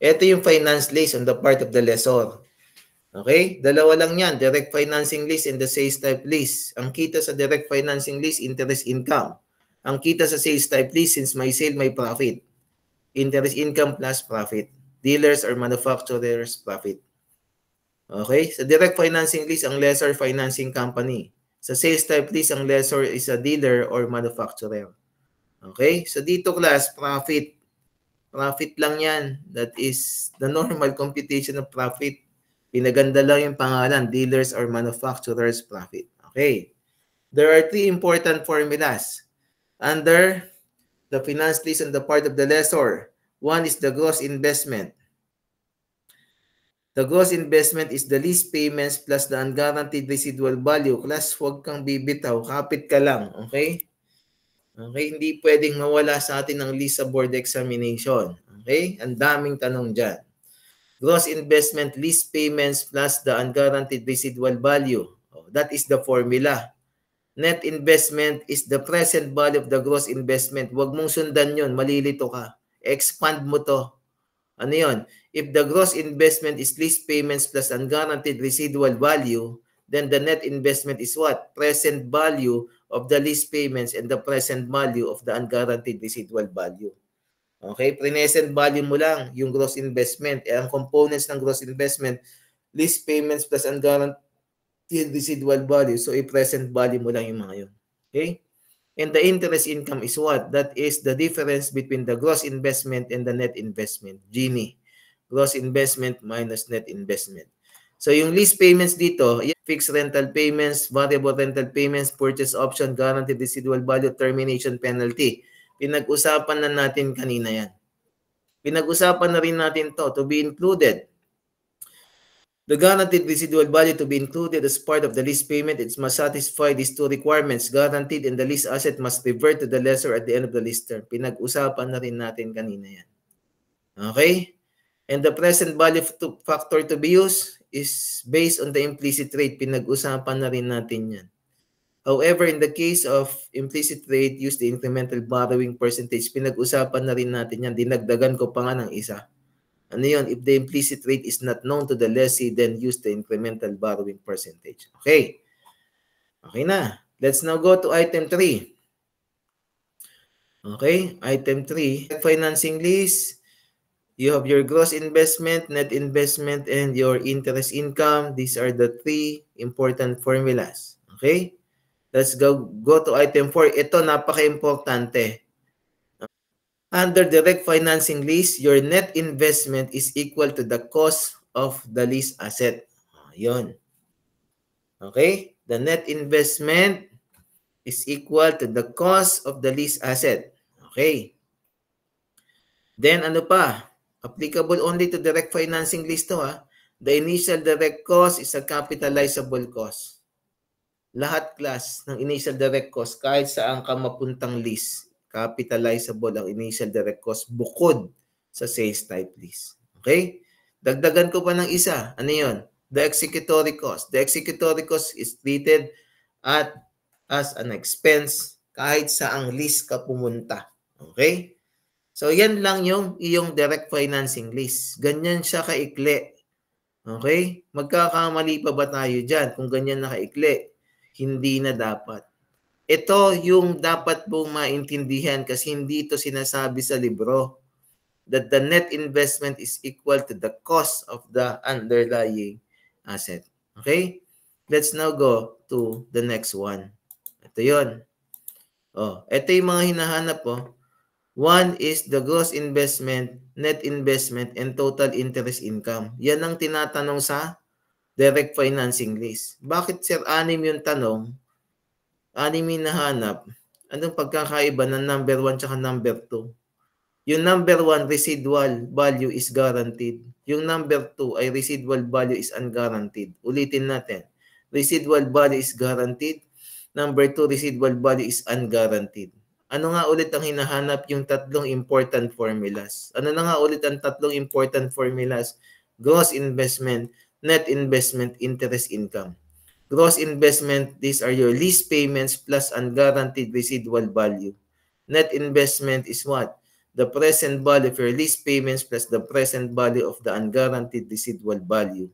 Ito yung finance lease on the part of the lessor. Okay? Dalawa lang yan. Direct financing lease and the sales type lease. Ang kita sa direct financing lease, interest income. Ang kita sa sales type lease, since may sale, may profit. Interest income plus profit. Dealers or manufacturers profit. Okay? Sa direct financing lease, ang lessor financing company. Sa sales type lease, ang lessor is a dealer or manufacturer. Okay? So dito class, profit. Profit lang yan. That is the normal computation of profit. Pinaganda lang yung pangalan, dealers or manufacturers profit. Okay. There are three important formulas under the finance lease on the part of the lessor. One is the gross investment. The gross investment is the lease payments plus the unguaranteed residual value. Class, huwag kang bibitaw. Kapit ka lang. Okay? Okay? Hindi pwedeng mawala sa atin ng lease sa board examination. Okay? Ang daming tanong dyan. Gross investment, lease payments plus the unguaranteed residual value. Oh, that is the formula. Net investment is the present value of the gross investment. Huwag mong sundan yun. Malilito ka. Expand mo to. Ano yun? If the gross investment is lease payments plus unguaranteed residual value, then the net investment is what? Present value of the lease payments and the present value of the unguaranteed residual value. Okay? Present value mo lang yung gross investment. Ang components ng gross investment, lease payments plus unguaranteed residual value. So, i-present value mo lang yung mga yun. Okay? And the interest income is what? That is the difference between the gross investment and the net investment. Gini. Gross investment minus net investment. So, yung lease payments dito, fixed rental payments, variable rental payments, purchase option, guaranteed residual value, termination penalty. Pinag-usapan na natin kanina yan. Pinag-usapan na rin natin to be included. The guaranteed residual value to be included as part of the lease payment, it must satisfy these two requirements. Guaranteed and the lease asset must revert to the lessor at the end of the lease term. Pinag-usapan na rin natin kanina yan. Okay? And the present value factor to be used is based on the implicit rate. Pinag-usapan na rin natin yan. However, in the case of implicit rate, use the incremental borrowing percentage. Pinag-usapan na rin natin yan. Dinagdagan ko pa nga ng isa. Ano yun? If the implicit rate is not known to the lessee, then use the incremental borrowing percentage. Okay. Okay na. Let's now go to item 3. Okay. Item 3. Financing lease. You have your gross investment, net investment, and your interest income. These are the three important formulas. Okay. Let's go to item 4. Ito, napaka-importante. Under direct financing lease, your net investment is equal to the cost of the lease asset. Yun. Okay? The net investment is equal to the cost of the lease asset. Okay. Then ano pa? Applicable only to direct financing lease to ha. The initial direct cost is a capitalizable cost. Lahat class ng initial direct cost kahit saan ka mapuntang lease, capitalizable ang initial direct cost bukod sa sales type lease. Okay? Dagdagan ko pa ng isa. Ano yun? The executory cost. The executory cost is treated as an expense kahit saang lease ka pumunta. Okay? So, yan lang yung iyong direct financing lease. Ganyan siya kaikli. Okay? Magkakamali pa ba tayo dyan kung ganyan na kaikli? Hindi na dapat. Ito yung dapat mong maintindihan kasi hindi ito sinasabi sa libro that the net investment is equal to the cost of the underlying asset. Okay? Let's now go to the next one. Ito yun. Ito yung mga hinahanap po. One is the gross investment, net investment, and total interest income. Yan ang tinatanong sa direct financing lease. Bakit sir, anim yung tanong? Anim yung nahanap. Anong pagkakaiba ng number 1 tsaka number 2? Yung number 1, residual value is guaranteed. Yung number 2 ay residual value is unguaranteed. Ulitin natin. Residual value is guaranteed. Number 2, residual value is unguaranteed. Ano nga ulit ang hinahanap? Yung tatlong important formulas. Ano na nga ulit ang tatlong important formulas? Gross investment, net investment, interest income. Gross investment, these are your lease payments plus unguaranteed residual value. Net investment is what? the present value of your lease payments plus the present value of the unguaranteed residual value.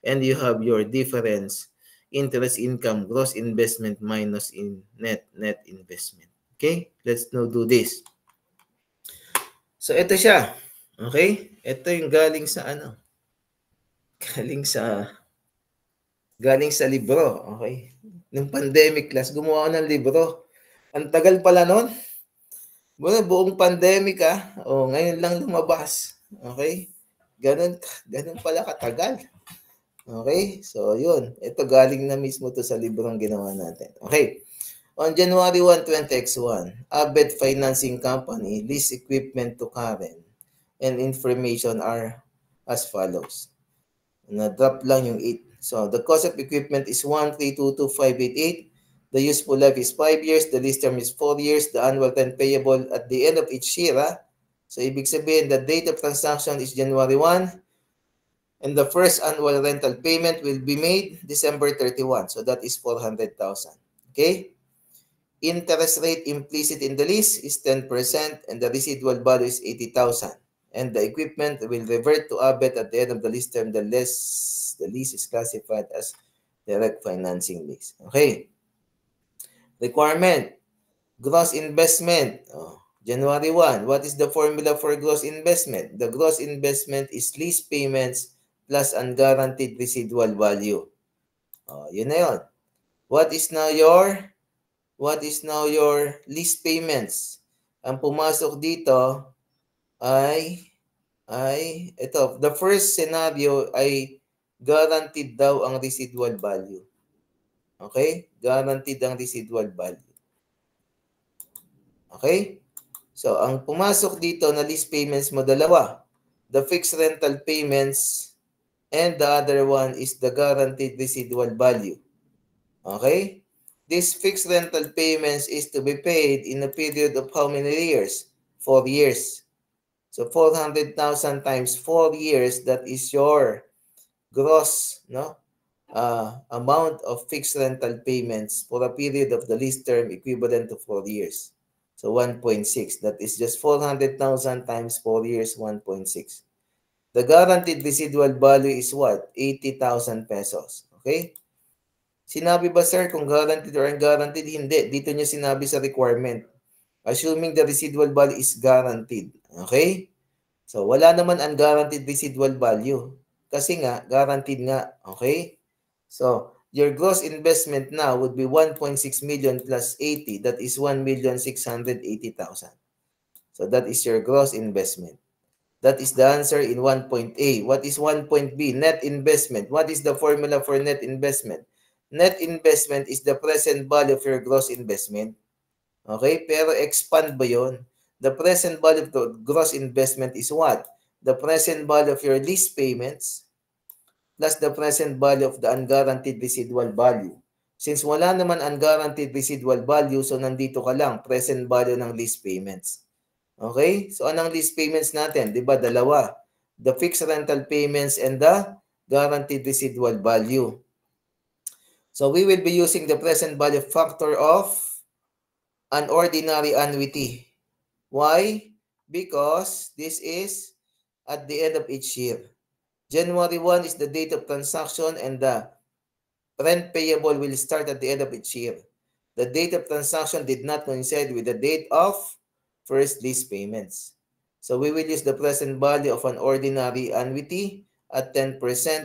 And you have your difference, interest income, gross investment minus net investment. Okay? Let's now do this. So, ito siya. Okay? Ito yung galing sa ano? Galing sa libro. Okay? Nung pandemic class, gumawa ako ng libro. Ang tagal pala nun. Bueno, buong pandemic ngayon lang lumabas. Okay? Ganun pala katagal. Okay? So, yun. Ito galing na mismo to sa librong ginawa natin. Okay. On January 1, 20X1, Abet Financing Company lease equipment to Karen and information are as follows. Na-drop lang yung 8. So, the cost of equipment is 1,322,588. The useful life is 5 years. The lease term is 4 years. The annual rent payable at the end of each year. So, ibig sabihin, the date of transaction is January 1. And the first annual rental payment will be made December 31. So, that is 400,000. Okay? Interest rate implicit in the lease is 10% and the residual value is 80,000. And the equipment will revert to Abet at the end of the lease term. The lease is classified as direct financing lease. Okay. Requirement. Gross investment. January 1. What is the formula for gross investment? The gross investment is lease payments plus unguaranteed residual value. Yun na yun. What is now your lease payments? Ang pumasok dito ay ito. The first scenario ay guaranteed daw ang residual value. Okay? Guaranteed ang residual value. Okay? So, ang pumasok dito na lease payments mo dalawa. The fixed rental payments and the other one is the guaranteed residual value. Okay? This fixed rental payments is to be paid in a period of how many years? 4 years. So 400,000 times 4 years, that is your gross amount of fixed rental payments for a period of the lease term equivalent to 4 years. So 1.6. That is just 400,000 times 4 years, 1.6. The guaranteed residual value is what? 80,000 pesos. Okay? Sinabi ba, sir, kung guaranteed or unguaranteed? Hindi. Dito niya sinabi sa requirement. Assuming the residual value is guaranteed. Okay? So, wala naman unguaranteed residual value. Kasi nga, guaranteed nga. Okay? So, your gross investment now would be 1.6 million plus 80. That is 1,680,000. So, that is your gross investment. That is the answer in 1.A. What is 1.B? Net investment. What is the formula for net investment? Net investment is the present value of your gross investment. Okay? Pero expand ba yun? The present value of the gross investment is what? The present value of your lease payments plus the present value of the unguaranteed residual value. Since wala naman unguaranteed residual value, so nandito ka lang, present value ng lease payments. Okay? So anong lease payments natin? Diba? Dalawa. The fixed rental payments and the guaranteed residual value. So we will be using the present value factor of an ordinary annuity. Why? Because this is at the end of each year. January 1 is the date of transaction and the rent payable will start at the end of each year. The date of transaction did not coincide with the date of first lease payments. So we will use the present value of an ordinary annuity at 10%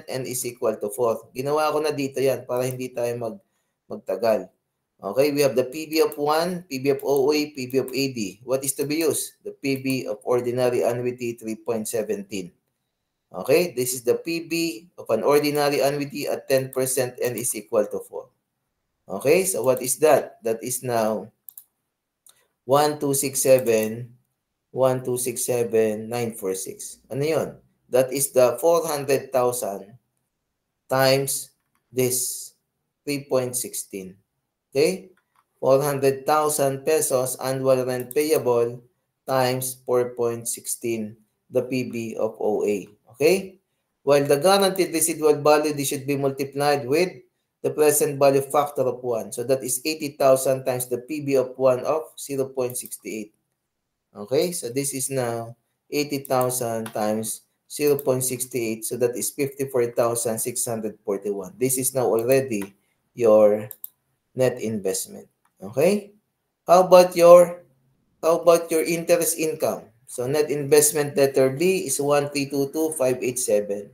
and is equal to 4. Ginawa ko na dito yan para hindi tayo magtagal. Okay, we have the PB of 1, PB of OA, PB of AD. What is to be used? The PB of ordinary annuity 3.17. Okay, this is the PB of an ordinary annuity at 10% and is equal to 4. Okay, so what is that? That is now 1,267,946. Ano yun? That is the 400,000 times this 3.16. Okay? 400,000 pesos annual rent payable times 4.16, the PB of OA. Okay? While the guaranteed residual value, this should be multiplied with the present value factor of 1. So that is 80,000 times the PB of 1 of 0.68. Okay, so this is now 80,000 times 0.68. So that is 54,641. This is now already your net investment. Okay? How about your interest income? So net investment letter B is 1,322,587.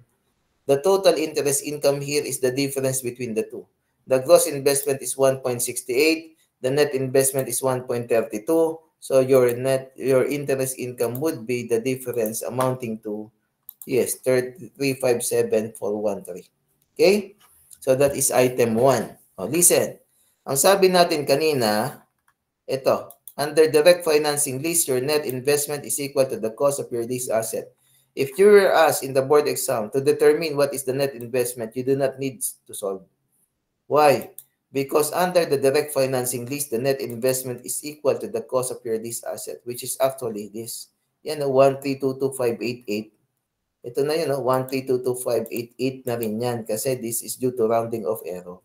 The total interest income here is the difference between the two. The gross investment is 1.68. The net investment is 1.32. So your interest income would be the difference amounting to, yes, 357,413. Okay? So that is item 1. Oh, listen. Ang sabi natin kanina, ito, under direct financing lease, your net investment is equal to the cost of your lease asset. If you were asked in the board exam to determine what is the net investment, you do not need to solve. Why? Because under the direct financing lease, the net investment is equal to the cost of your lease asset, which is actually this. Yan, 1322588. Ito na yun, 1322588 na rin yan kasi this is due to rounding of error.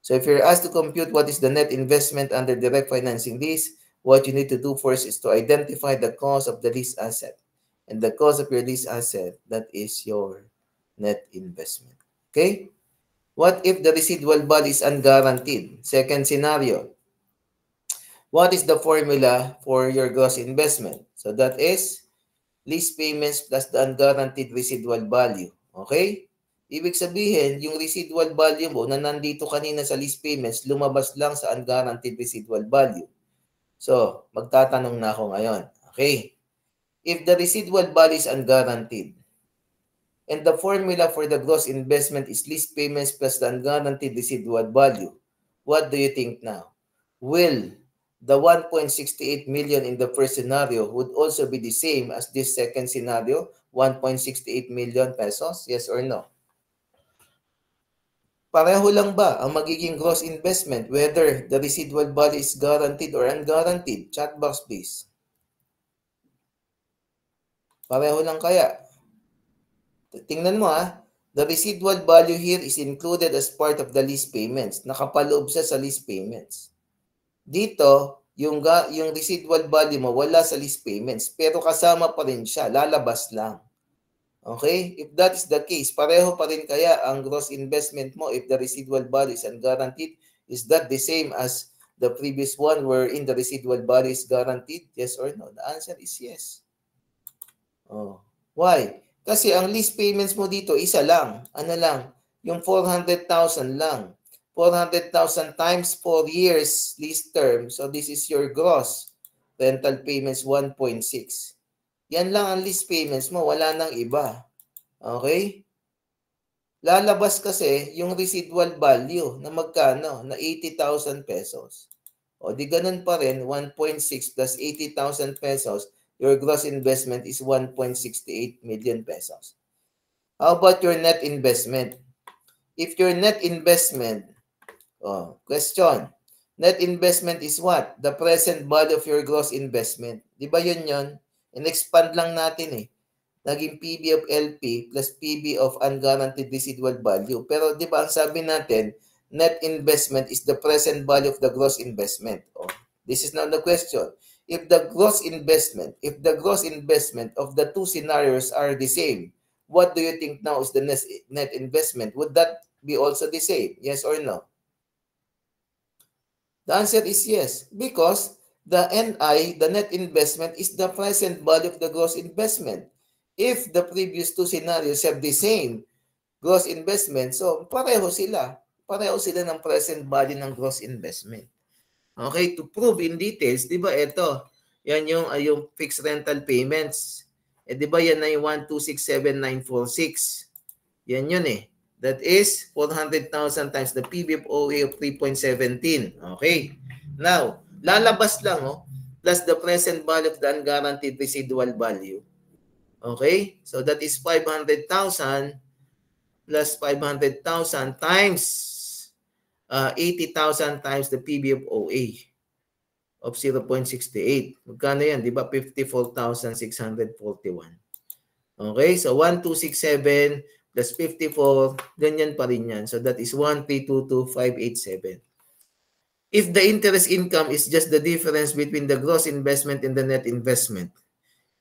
So if you're asked to compute what is the net investment under direct financing lease, what you need to do first is to identify the cost of the lease asset. And the cost of your lease asset, that is your net investment. Okay? What if the residual value is unguaranteed? Second scenario. What is the formula for your gross investment? So that is lease payments plus the unguaranteed residual value. Okay? Ibig sabihin, yung residual value mo na nandito kanina sa lease payments, lumabas lang sa unguaranteed residual value. So, magtatanong na ako ngayon. Okay? If the residual value is unguaranteed, and the formula for the gross investment is lease payments plus the unguaranteed residual value, what do you think now? Will the 1.68 million in the first scenario would also be the same as this second scenario, 1.68 million pesos? Yes or no? Pareho lang ba ang magiging gross investment whether the residual value is guaranteed or unguaranteed? Chat box please. Pareho lang kaya? Tingnan mo the residual value here is included as part of the lease payments. Nakapaloob siya sa lease payments. Dito, yung residual value mo wala sa lease payments pero kasama pa rin siya, lalabas lang. Okay? If that is the case, pareho pa rin kaya ang gross investment mo if the residual value is unguaranteed? Is that the same as the previous one wherein the residual value is guaranteed? Yes or no? The answer is yes. Oh. Why? Kasi ang lease payments mo dito, isa lang. Ano lang? Yung 400,000 lang. 400,000 times 4 years lease term. So this is your gross. Rental payments 1.6. Yan lang ang lease payments mo. Wala nang iba. Okay? Lalabas kasi yung residual value na magkano? Na 80,000 pesos. O di ganun pa rin, 1.6 plus 80,000 pesos. Your gross investment is 1.68 million pesos. How about your net investment? If your net investment, question, net investment is what? The present value of your gross investment. Di ba yun yun? In-expand lang natin Naging PB of LP plus PB of unguaranteed residual value. Pero di ba ang sabi natin, net investment is the present value of the gross investment. This is now the question. If the gross investment of the two scenarios are the same, what do you think now is the net investment? Would that be also the same? Yes or no? The answer is yes, because the NI, the net investment, is the present value of the gross investment. If the previous two scenarios have the same gross investment, so pareho sila. Pareho sila ng present value ng gross investment. Okay, to prove in details, di ba ito, yan yung fixed rental payments. Di ba yan na yung 1267946. Yan yun That is 400,000 times the PB of OA of 3.17. Okay. Now, lalabas lang plus the present value of the unguaranteed residual value. Okay? So that is 500,000 plus 500,000 times 80,000 times the PB of OA of 0.68. Magkano yan? Di ba? 54,641. Okay? So 1,267 plus 54, ganyan pa rin yan. So that is 1,322,587. if the interest income is just the difference between the gross investment and the net investment,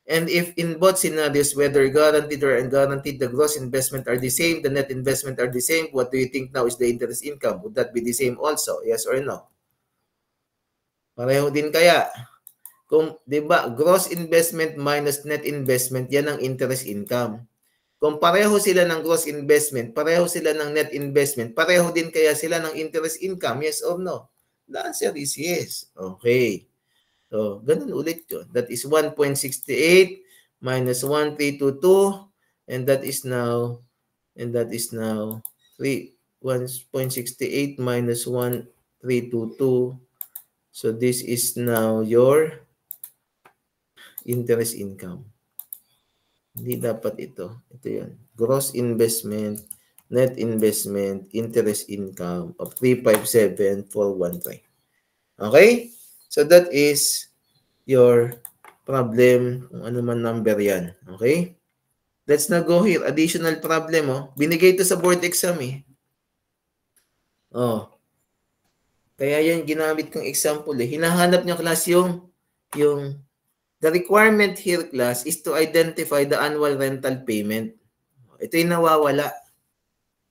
and if in both scenarios, whether guaranteed or unguaranteed, the gross investment are the same, the net investment are the same, what do you think now is the interest income? Would that be the same also? Yes or no? Pareho din kaya? Kung, di ba, gross investment minus net investment, yan ang interest income. Kung pareho sila ng gross investment, pareho sila ng net investment, pareho din kaya sila ng interest income? Yes or no? The answer is yes. Okay. So, ganun ulit yun. That is 1.68 minus 1322, and that is now 1.68 minus 1322. So, this is now your interest income. Hindi dapat ito. Ito yun. Gross investment, net investment, interest income of 357,413. Okay? So that is your problem, kung ano man number yan. Okay? Let's now go here. Additional problem, oh. Binigay ito sa board exam, eh. Oh. Kaya yan, ginamit kong example, eh. Hinahanap niyo, class, yung the requirement here, class, is to identify the annual rental payment. Ito yung nawawala.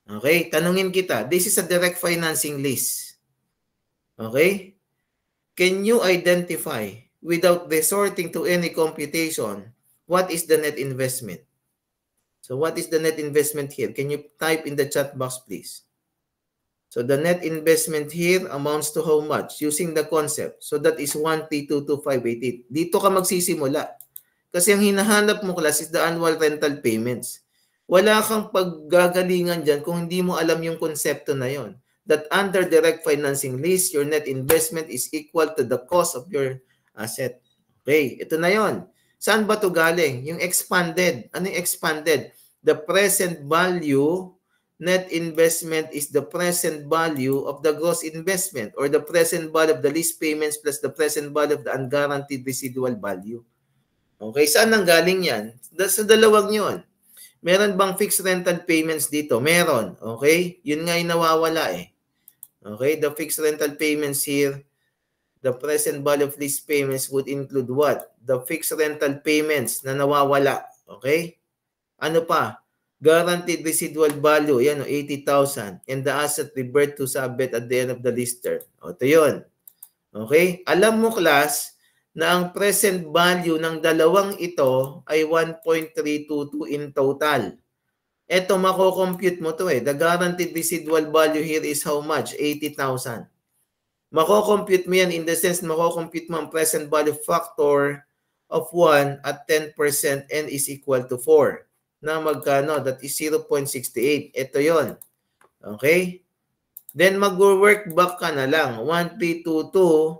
Okay? Tanungin kita. This is a direct financing lease. Okay? Can you identify, without resorting to any computation, what is the net investment? So what is the net investment here? Can you type in the chat box, please? So the net investment here amounts to how much? Using the concept. So that is 1322588. Dito ka magsisimula. Kasi ang hinahanap mo, class, is the annual rental payments. Wala kang paggagalingan dyan kung hindi mo alam yung konsepto na yon. That under direct financing lease, your net investment is equal to the cost of your asset. Okay, ito na yon. Saan ba ito galing? Yung expanded. Ano yung expanded? The present value net investment is the present value of the gross investment, or the present value of the lease payments plus the present value of the unguaranteed residual value. Okay, saan nang galing yan? Sa dalawang yon. Meron bang fixed rental payments dito? Meron. Okay, yun nga yung nawawala, eh. Okay, the fixed rental payments here, the present value of lease payments would include what? The fixed rental payments na nawawala. Okay? Ano pa? Guaranteed residual value, yan, 80,000. And the asset revert to sublet at the end of the lease term. O, ito yun. Okay? Alam mo, class, na ang present value ng dalawang ito ay 1.322 in total. Ito, mako-compute mo to, eh. The guaranteed residual value here is how much? 80,000. Mako-compute mo yan in the sense, mako-compute mo ang present value factor of 1 at 10% n is equal to 4. Na magkano? That is 0.68. Ito yon. Okay? Then mag-work back ka na lang. 1322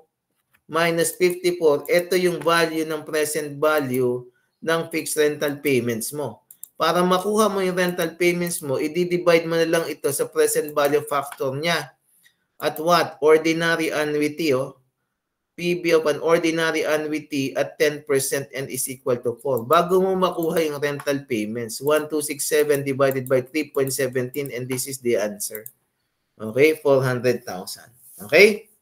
minus 54. Ito yung value ng present value ng fixed rental payments mo. Para makuha mo yung rental payments mo, i-divide mo na lang ito sa present value factor niya. At what? Ordinary annuity, oh. PB of an ordinary annuity at 10% and is equal to 4. Bago mo makuha yung rental payments, 1267 divided by 3.17, and this is the answer. Okay? 400,000. Okay?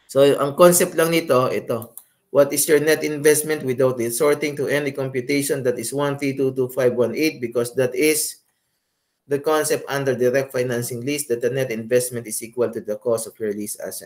So, ang concept lang nito, ito. What is your net investment without resorting to any computation? That is 1322518, because that is the concept under direct financing lease, that the net investment is equal to the cost of your lease asset.